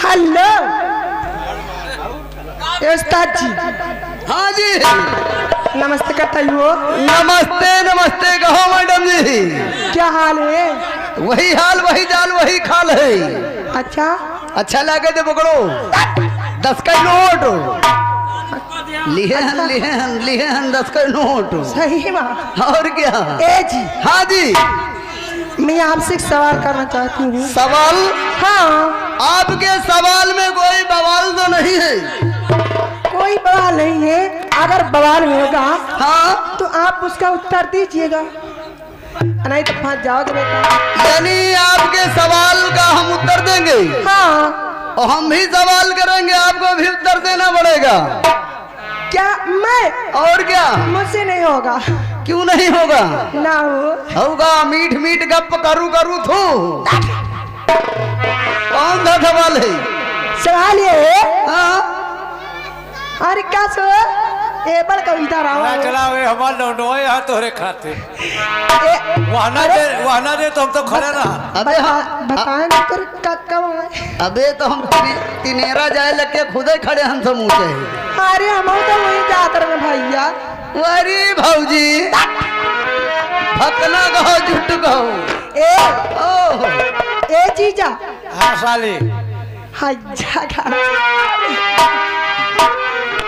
Hello उस्ताद जी। हाँ जी नमस्ते करता हो। नमस्ते नमस्ते कहो मैडम जी। क्या हाल है? वही हाल वही जाल वही खाल है। अच्छा अच्छा लगे तो पकड़ो 10 का नोट लिए 10 का नोट। सही माँ। और क्या? ए जी। हाँ जी मैं आपसे एक सवाल करना चाहती हूँ। सवाल? हाँ। आपके सवाल में कोई बवाल तो नहीं है? कोई बवाल नहीं है। अगर बवाल होगा हाँ तो आप उसका उत्तर दीजिएगा, नहीं तो फंस जाओगे बेटा। यानी आपके सवाल का हम उत्तर देंगे? हाँ। और हम भी सवाल करेंगे, आपको भी उत्तर देना पड़ेगा। क्या मैं? और क्या? मुझसे नहीं होगा। क्यों नहीं होगा? ना होगा। मीठ मीठ गप करू करू थू। कौन सा सवाल है? सवाल ये है। हाँ? अरे क्या सो एबल कविता रहा चला वे हमार लौंडो यहाँ तोरे खाते वहाना दे तो हम तो खड़े ना। अबे बताएं तो कब है? अबे तो हम तिनेरा जाए लगे खुद ही खड़े हम सब मुझे। अरे हम तो वही जाते रहे भैया। अरे भाऊजी भकना कहो झूठ कहो। ए जीजा। हाँ साली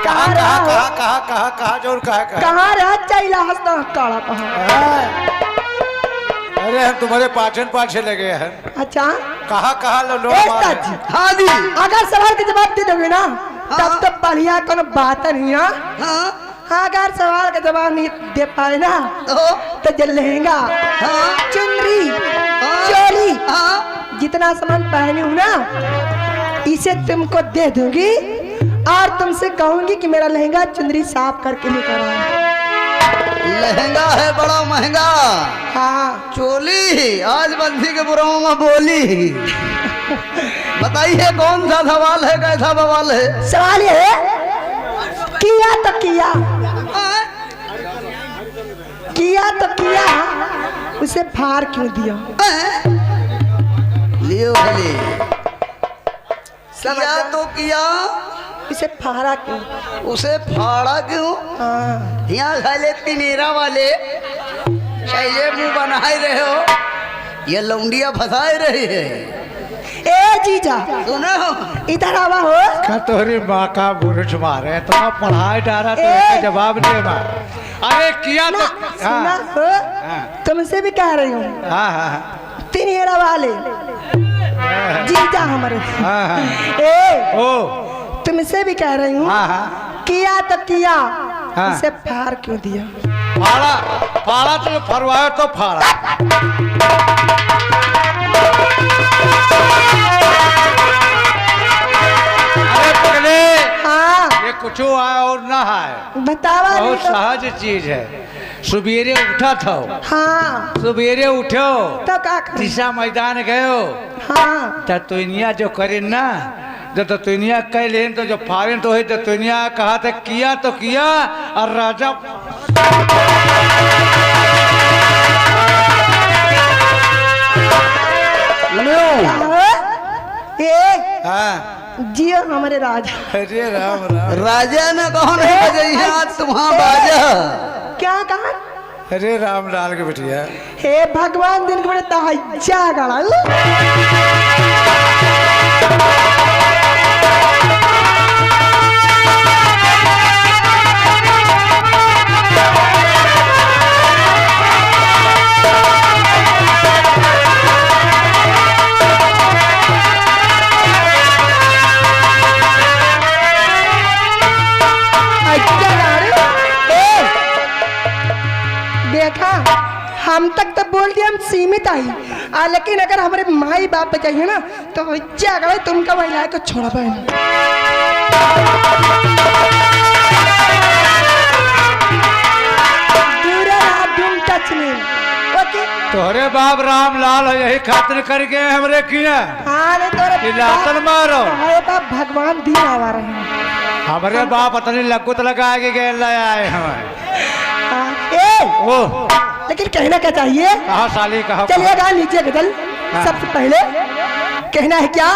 कहाँ जोर कहाँ रहा चाहिए हंसना काला कहाँ? अरे हम तुम्हारे पाछे लगे हैं। अच्छा कहाँ लौंडो? हाँ जी। अगर सवाल के जवाब दे दोगे ना तब तो बढ़िया कोनो बात नहीं है। अगर सवाल का जवाब नहीं दे पाए ना तो जो लहंगा चुनरी चोली जितना सामान पहनी हूँ ना इसे तुमको दे दूंगी और तुमसे कहूंगी कि मेरा लहंगा चुनरी साफ करके लेकर आओ। लहंगा है बड़ा महंगा। हाँ। चोली आज बंसी के बुराओं में बोली। बताइए कौन सा सवाल है, कैसा बवाल है? सवाल ये है किया तो किया उसे फाड़ क्यों दिया? लियो ले किया तो किया उसे फाड़ा क्यों? उसे फाड़ा क्यों? हाँ। यहाँ साले तिनेरा वाले शैले मुंह बनाए रहे हो, ये लौंडिया फंसाए रही है। ए जीजा सुनो इधर आवा हो। क्या तोहरी माँ का बुरुज मारे तुम्हें पढ़ाई डारा तो इसका जवाब दे मार। अरे किया तो सुना हो तुमसे भी कह रही हूँ। हाँ तिनेरा वाले जीजा हमारे। तुमसे भी कह रही हूँ किया तो किया उसे फाड़ क्यों दिया? फाड़ा तो फरवाया तो फाड़ा। अरे पगले ये कुछ आया और ना है बतावा बहुत सहज चीज है। सुबेरे उठा था। हाँ। सुबेरे उठो तो क्या दिशा मैदान गयो। हाँ। तो तुनिया जो करे ना जब तो तुनिया कह लेन तो जो फारेन तो है तो तुनिया कहा था किया तो किया और राजा जियो हमारे राजा। अरे राम राम राजा ने कौन है तुम्हारा बाजा? क्या कहा? अरे राम लाल के बिटिया हे भगवान दिन के बड़े तहज्जा गड़ा देखा हम तक तो बोल दिया हम सीमित आई लेकिन अगर हमारे माई बाप चाहिए ना तो अगर तुमका महिला को छोड़ा पाए। तोहरे बाप राम लाल यही खातिर कर गए हमरे किया। हाँ मारो बाप भगवान दी आवा रहे हैं। हमारे बाप अतनी लगुत लगा के गए आए हमारे। लेकिन कहना क्या चाहिए? कहा साली कहा चलिएगा नीचे गजल सबसे पहले कहना है क्या?